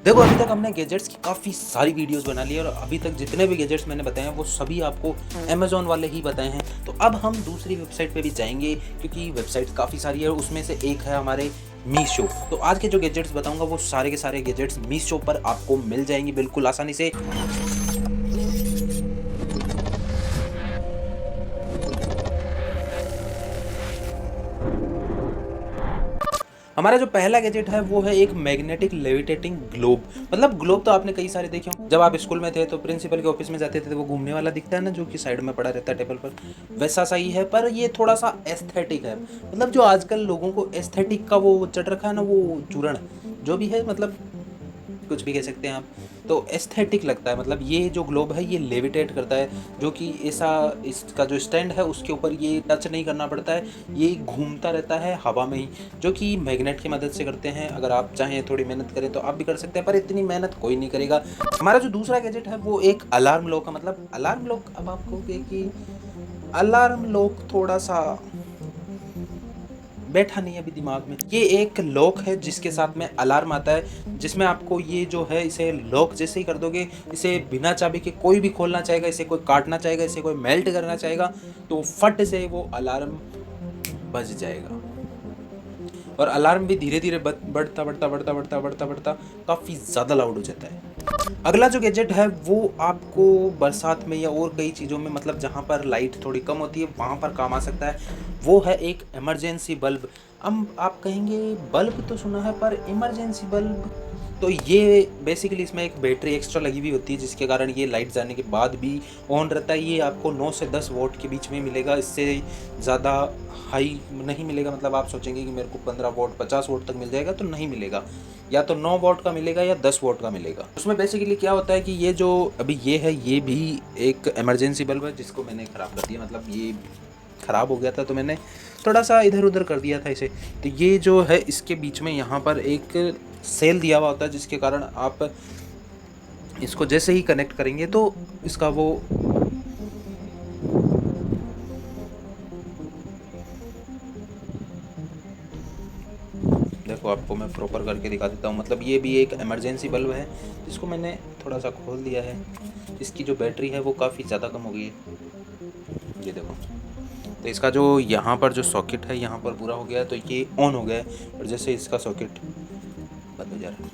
देखो अभी तक हमने गैजेट्स की काफ़ी सारी वीडियोस बना ली है और अभी तक जितने भी गैजेट्स मैंने बताए हैं वो सभी आपको अमेज़ॉन वाले ही बताए हैं। तो अब हम दूसरी वेबसाइट पे भी जाएंगे क्योंकि वेबसाइट काफ़ी सारी है, उसमें से एक है हमारे मीशो। तो आज के जो गैजेट्स बताऊंगा वो सारे के सारे गैजेट्स मीशो पर आपको मिल जाएंगे बिल्कुल आसानी से। हमारा जो पहला गैजेट है वो है एक मैग्नेटिक लेविटेटिंग ग्लोब। मतलब ग्लोब तो आपने कई सारे देखे हों। जब आप स्कूल में थे तो प्रिंसिपल के ऑफिस में जाते थे तो वो घूमने वाला दिखता है ना, जो कि साइड में पड़ा रहता है टेबल पर, वैसा सही है। पर ये थोड़ा सा एस्थेटिक है। मतलब जो आजकल लोगों को एस्थेटिक का वो चढ़ रखा है ना, वो चूरण जो भी है, मतलब कुछ भी कह सकते हैं आप, तो एस्थेटिक लगता है। मतलब ये जो ग्लोब है ये लेविटेट करता है, जो कि ऐसा इसका जो स्टैंड है उसके ऊपर ये टच नहीं करना पड़ता है, ये घूमता रहता है हवा में ही, जो कि मैग्नेट की मदद से करते हैं। अगर आप चाहें थोड़ी मेहनत करें तो आप भी कर सकते हैं, पर इतनी मेहनत कोई नहीं करेगा। हमारा जो दूसरा गैजेट है वो एक अलार्म लॉक है। मतलब अलार्म लॉक, अब आपको कि अलार्म लॉक थोड़ा सा बैठा नहीं है अभी दिमाग में। ये एक लॉक है जिसके साथ में अलार्म आता है, जिसमें आपको ये जो है इसे लॉक जैसे ही कर दोगे, इसे बिना चाबी के कोई भी खोलना चाहेगा, इसे कोई काटना चाहेगा, इसे कोई मेल्ट करना चाहेगा तो फट से वो अलार्म बज जाएगा। और अलार्म भी धीरे धीरे बढ़ता बढ़ता बढ़ता बढ़ता बढ़ता बढ़ता काफ़ी ज़्यादा लाउड हो जाता है। अगला जो गैजेट है वो आपको बरसात में या और कई चीज़ों में, मतलब जहाँ पर लाइट थोड़ी कम होती है वहाँ पर काम आ सकता है। वो है एक इमरजेंसी बल्ब। अब आप कहेंगे बल्ब तो सुना है पर इमरजेंसी बल्ब, तो ये बेसिकली इसमें एक बैटरी एक्स्ट्रा लगी हुई होती है जिसके कारण ये लाइट जाने के बाद भी ऑन रहता है। ये आपको 9 से 10 वोल्ट के बीच में मिलेगा, इससे ज़्यादा हाई नहीं मिलेगा। मतलब आप सोचेंगे कि मेरे को 15 वोल्ट 50 वोल्ट तक मिल जाएगा, तो नहीं मिलेगा। या तो 9 वोल्ट का मिलेगा या 10 वोल्ट का मिलेगा। उसमें बेसिकली क्या होता है कि ये जो अभी ये है ये भी एक इमरजेंसी बल्ब है जिसको मैंने ख़राब कर दिया। मतलब ये ख़राब हो गया था तो मैंने थोड़ा सा इधर उधर कर दिया था इसे। तो ये जो है इसके बीच में यहाँ पर एक सेल दिया हुआ होता है जिसके कारण आप इसको जैसे ही कनेक्ट करेंगे तो इसका वो देखो, आपको मैं प्रॉपर करके दिखा देता हूँ। मतलब ये भी एक इमरजेंसी बल्ब है जिसको मैंने थोड़ा सा खोल दिया है। इसकी जो बैटरी है वो काफ़ी ज़्यादा कम हो गई है, ये देखो। तो इसका जो यहाँ पर जो सॉकेट है यहाँ पर पूरा हो गया है, तो ये ऑन हो गया है। और जैसे इसका सॉकेट बंद हो जा रहा है,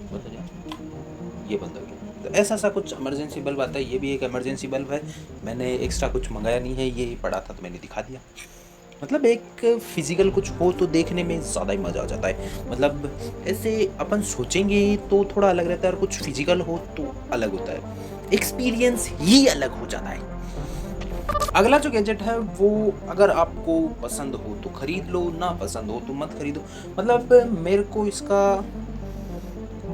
बंद हो जा रहा है, ये बंद हो गया। तो ऐसा सा कुछ इमरजेंसी बल्ब आता है। ये भी एक इमरजेंसी बल्ब है। मैंने एक्स्ट्रा कुछ मंगाया नहीं है, ये पड़ा था तो मैंने दिखा दिया। मतलब एक फिजिकल कुछ हो तो देखने में ज़्यादा ही मज़ा आ जाता है। मतलब ऐसे अपन सोचेंगे तो थोड़ा अलग रहता है और कुछ फिजिकल हो तो अलग होता है, एक्सपीरियंस ही अलग हो जाता है। अगला जो गैजेट है वो अगर आपको पसंद हो तो खरीद लो, ना पसंद हो तो मत खरीदो। मतलब मेरे को इसका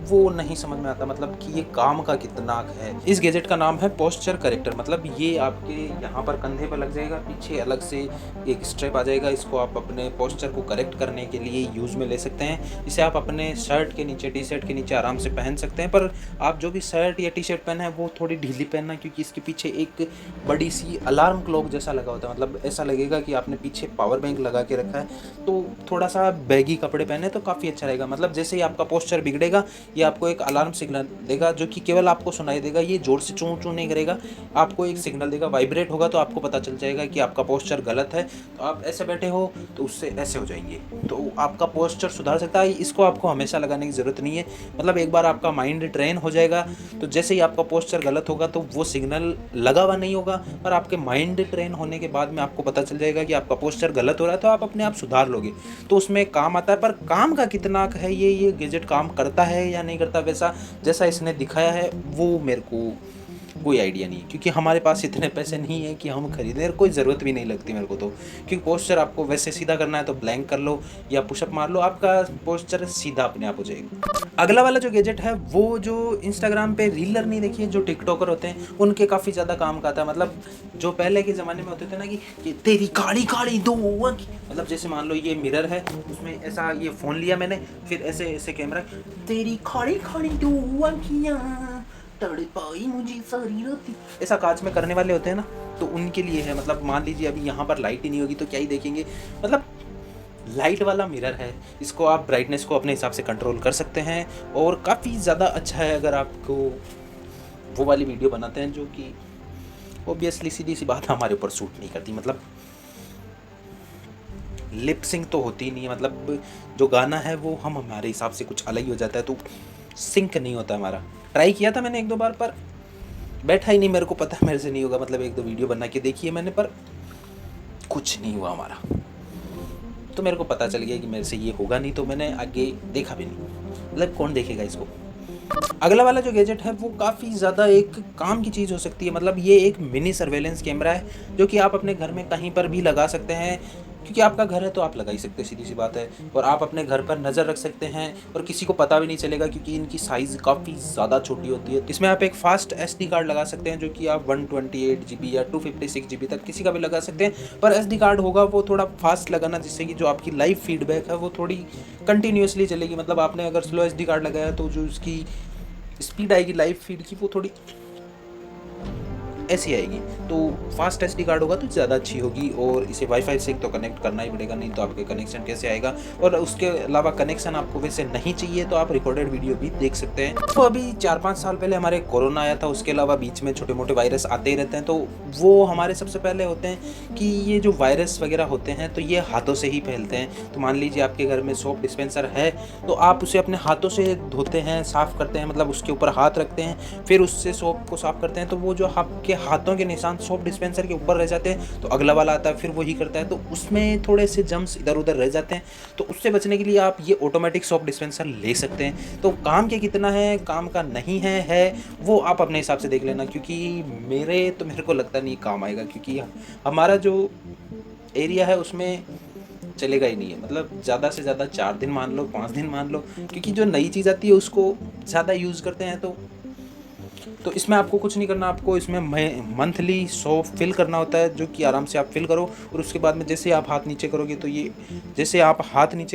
वो नहीं समझ में आता, मतलब कि ये काम का कितना है। इस गैजेट का नाम है पोस्चर करेक्टर। मतलब ये आपके यहाँ पर कंधे पर लग जाएगा, पीछे अलग से एक स्ट्रैप आ जाएगा। इसको आप अपने पोस्चर को करेक्ट करने के लिए यूज़ में ले सकते हैं। इसे आप अपने शर्ट के नीचे, टी शर्ट के नीचे आराम से पहन सकते हैं। पर आप जो भी शर्ट या टी शर्ट पहना है वो थोड़ी ढीली पहनना, क्योंकि इसके पीछे एक बड़ी सी अलार्म क्लॉक जैसा लगा होता है। मतलब ऐसा लगेगा कि आपने पीछे पावर बैंक लगा के रखा है। तो थोड़ा सा बैगी कपड़े पहने तो काफ़ी अच्छा रहेगा। मतलब जैसे ही आपका पोस्चर बिगड़ेगा ये आपको एक अलार्म सिग्नल देगा, जो कि केवल आपको सुनाई देगा। ये जोर से चूं चूं नहीं करेगा, आपको एक सिग्नल देगा, वाइब्रेट होगा तो आपको पता चल जाएगा कि आपका पोस्चर गलत है। तो आप ऐसे बैठे हो तो उससे ऐसे हो जाएंगे, तो आपका पोस्चर सुधार सकता है। इसको आपको हमेशा लगाने की ज़रूरत नहीं है। मतलब एक बार आपका माइंड ट्रेन हो जाएगा तो जैसे ही आपका पोस्चर गलत होगा तो वो सिग्नल लगा हुआ नहीं होगा, पर आपके माइंड ट्रेन होने के बाद में आपको पता चल जाएगा कि आपका पोस्चर गलत हो रहा है, तो आप अपने आप सुधार लोगे। तो उसमें काम आता है। पर काम का कितना है ये गैजेट काम करता है या नहीं करता वैसा जैसा इसने दिखाया है, वो मेरे को कोई आइडिया नहीं है। क्योंकि हमारे पास इतने पैसे नहीं है कि हम खरीदें, और कोई ज़रूरत भी नहीं लगती मेरे को तो। क्योंकि पोस्चर आपको वैसे सीधा करना है तो ब्लैंक कर लो या पुशअप मार लो, आपका पोस्चर सीधा अपने आप हो जाएगा। अगला वाला जो गैजेट है वो जो इंस्टाग्राम पे रीलर नहीं देखिए, जो टिकटॉकर होते हैं उनके काफ़ी ज़्यादा काम का आता है। मतलब जो पहले के ज़माने में होते थे ना कि तेरी काली काली दो आँखें, मतलब जैसे मान लो ये मिरर है, उसमें ऐसा ये फ़ोन लिया मैंने, फिर ऐसे ऐसे कैमरा, तेरी खाड़ी खाड़ी दो आँखियाँ तड़पाई मुझे सारी रात, ऐसा कांच में करने वाले होते हैं ना, तो उनके लिए है। मतलब मान लीजिए अभी यहाँ पर लाइट ही नहीं होगी तो क्या ही देखेंगे। मतलब लाइट वाला मिरर है, इसको आप ब्राइटनेस को अपने हिसाब से कंट्रोल कर सकते हैं और काफ़ी ज़्यादा अच्छा है अगर आपको वो वाली वीडियो बनाते हैं जो कि ऑब्वियसली सीधी सी बात हमारे ऊपर सूट नहीं करती। मतलब लिप सिंक तो होती ही नहीं है, मतलब जो गाना है वो हम हमारे हिसाब से कुछ अलग ही हो जाता है, तो सिंक नहीं होता हमारा। ट्राई किया था मैंने 1-2 बार पर बैठा ही नहीं, मेरे को पता है मेरे से नहीं होगा। मतलब 1-2 वीडियो बना के देखी है मैंने पर कुछ नहीं हुआ हमारा, तो मेरे को पता चल गया कि मेरे से ये होगा नहीं, तो मैंने आगे देखा भी नहीं। मतलब कौन देखेगा इसको। अगला वाला जो गैजेट है वो काफ़ी ज़्यादा एक काम की चीज़ हो सकती है। मतलब ये एक मिनी सर्वेलेंस कैमरा है जो कि आप अपने घर में कहीं पर भी लगा सकते हैं, क्योंकि आपका घर है तो आप लगा ही सकते हैं, सीधी सी बात है। और आप अपने घर पर नज़र रख सकते हैं और किसी को पता भी नहीं चलेगा, क्योंकि इनकी साइज़ काफ़ी ज़्यादा छोटी होती है। इसमें आप एक फास्ट SD कार्ड लगा सकते हैं जो कि आप 128 GB या 256 GB तक किसी का भी लगा सकते हैं। पर SD कार्ड होगा वो थोड़ा फास्ट लगाना, जिससे कि जो आपकी लाइव फीडबैक है वो थोड़ी कंटिन्यूसली चलेगी। मतलब आपने अगर स्लो SD कार्ड लगाया तो जो उसकी स्पीड आएगी लाइव फीड की वो थोड़ी ऐसी आएगी। तो फास्ट SD कार्ड होगा तो ज़्यादा अच्छी होगी। और इसे वाईफाई से तो कनेक्ट करना ही पड़ेगा, नहीं तो आपके कनेक्शन कैसे आएगा। और उसके अलावा कनेक्शन आपको वैसे नहीं चाहिए तो आप रिकॉर्डेड वीडियो भी देख सकते हैं। तो अभी 4-5 साल पहले हमारे कोरोना आया था, उसके अलावा बीच में छोटे मोटे वायरस आते ही रहते हैं। तो वो हमारे सबसे पहले होते हैं कि ये जो वायरस वगैरह होते हैं तो ये हाथों से ही फैलते हैं। तो मान लीजिए आपके घर में सोप डिस्पेंसर है तो आप उसे अपने हाथों से धोते हैं, साफ़ करते हैं, मतलब उसके ऊपर हाथ रखते हैं, फिर उससे सोप को साफ़ करते हैं। तो वो जो आपके हाथों के निशान सोप डिस्पेंसर के ऊपर रह जाते हैं, तो अगला वाला आता है फिर वही करता है, तो उसमें थोड़े से जम्स इधर उधर रह जाते हैं। तो उससे बचने के लिए आप ये ऑटोमेटिक सोप डिस्पेंसर ले सकते हैं। तो काम के कितना है, काम का नहीं है वो आप अपने हिसाब से देख लेना, क्योंकि मेरे को लगता नहीं काम आएगा, क्योंकि हमारा जो एरिया है उसमें चलेगा ही नहीं है। मतलब ज़्यादा से ज़्यादा 4 दिन मान लो, 5 दिन मान लो, क्योंकि जो नई चीज़ आती है उसको ज़्यादा यूज़ करते हैं। तो इसमें आपको कुछ नहीं करना, आपको इसमें मंथली 100 फिल करना होता है, जो कि आराम से आप फिल करो। और उसके बाद में जैसे आप हाथ नीचे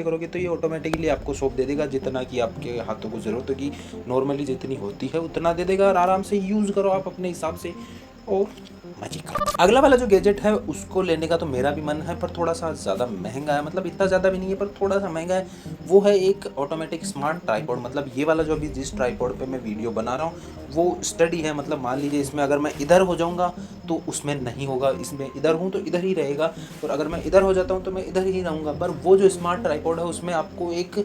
करोगे तो ये ऑटोमेटिकली आपको सोप दे देगा, जितना कि आपके हाथों को ज़रूरत होगी। नॉर्मली जितनी होती है उतना दे देगा और आराम से यूज़ करो आप अपने हिसाब से और मजे करो। अगला वाला जो गैजेट है उसको लेने का तो मेरा भी मन है, पर थोड़ा सा ज़्यादा महंगा है। मतलब इतना ज़्यादा भी नहीं है पर थोड़ा सा महंगा है। वो है एक ऑटोमेटिक स्मार्ट ट्राइपॉड। मतलब ये वाला जो अभी जिस ट्राइपॉड पे मैं वीडियो बना रहा हूँ वो स्टडी है। मतलब मान लीजिए इसमें अगर मैं इधर हो जाऊँगा तो उसमें नहीं होगा, इसमें इधर हूँ तो इधर ही रहेगा, और अगर मैं इधर हो जाता हूँ तो मैं इधर ही रहूँगा। पर वो जो स्मार्ट ट्राइपॉड है उसमें आपको एक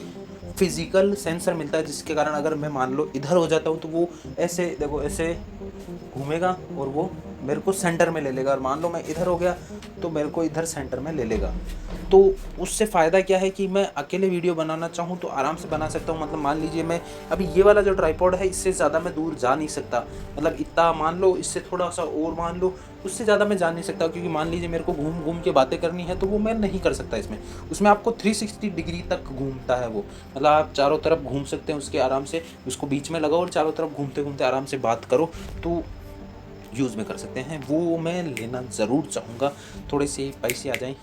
फिजिकल सेंसर मिलता है, जिसके कारण अगर मैं मान लो इधर हो जाता हूँ तो वो ऐसे देखो ऐसे घूमेगा और वो मेरे को सेंटर में ले लेगा, और मान लो मैं इधर हो गया तो मेरे को इधर सेंटर में ले लेगा। तो उससे फ़ायदा क्या है कि मैं अकेले वीडियो बनाना चाहूँ तो आराम से बना सकता हूँ। मतलब मान लीजिए मैं अभी ये वाला जो ट्राइपॉड है इससे ज़्यादा मैं दूर जा नहीं सकता। मतलब इतना मान लो, इससे थोड़ा सा और मान लो, उससे ज़्यादा मैं जा नहीं सकता, क्योंकि मान लीजिए मेरे को घूम घूम के बातें करनी है तो वो मैं नहीं कर सकता उसमें आपको 360 डिग्री तक घूमता है वो। मतलब आप चारों तरफ घूम सकते हैं उसके आराम से, उसको बीच में लगाओ और चारों तरफ घूमते घूमते आराम से बात करो, तो यूज़ में कर सकते हैं। वो मैं लेना ज़रूर चाहूँगा, थोड़े से पैसे आ जाएं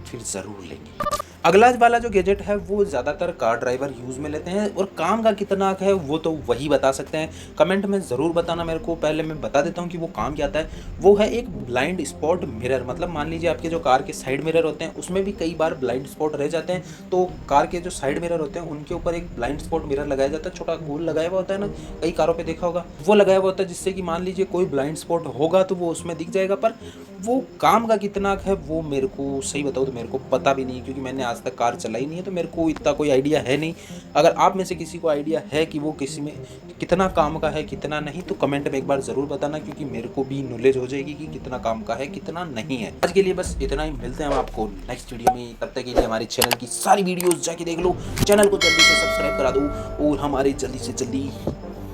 फिर ज़रूर लेंगे। अगला वाला जो गैजेट है वो ज़्यादातर कार ड्राइवर यूज़ में लेते हैं, और काम का कितना है वो तो वही बता सकते हैं। कमेंट में ज़रूर बताना मेरे को। पहले मैं बता देता हूँ कि वो काम क्या आता है। वो है एक ब्लाइंड स्पॉट मिरर। मतलब मान लीजिए आपके जो कार के साइड मिरर होते हैं उसमें भी कई बार ब्लाइंड स्पॉट रह जाते हैं, तो कार के जो साइड मिरर होते हैं उनके ऊपर एक ब्लाइंड स्पॉट मिरर लगाया जाता है। छोटा गोल लगाया हुआ होता है ना, कई कारों पर देखा होगा, वो लगाया हुआ होता है, जिससे कि मान लीजिए कोई ब्लाइंड स्पॉट होगा तो वो उसमें दिख जाएगा। पर वो काम का कितना है वो मेरे को सही बताऊँ तो मेरे को पता भी नहीं, क्योंकि मैंने आज तक कार चलाई नहीं है, तो मेरे को इतना कोई आइडिया है नहीं। अगर आप में से किसी को आइडिया है कि वो किसी में कितना काम का है कितना नहीं, तो कमेंट में एक बार ज़रूर बताना, क्योंकि मेरे को भी नॉलेज हो जाएगी कि कितना काम का है कितना नहीं है। आज के लिए बस इतना ही, मिलते हैं हम आपको नेक्स्ट वीडियो में। तब तक के लिए हमारे चैनल की सारी वीडियोज़ जाके देख लो, चैनल को जल्दी से सब्सक्राइब करा दो और हमारे जल्दी से जल्दी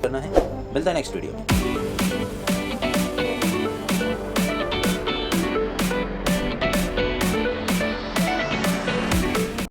करना है। मिलता है नेक्स्ट वीडियो में।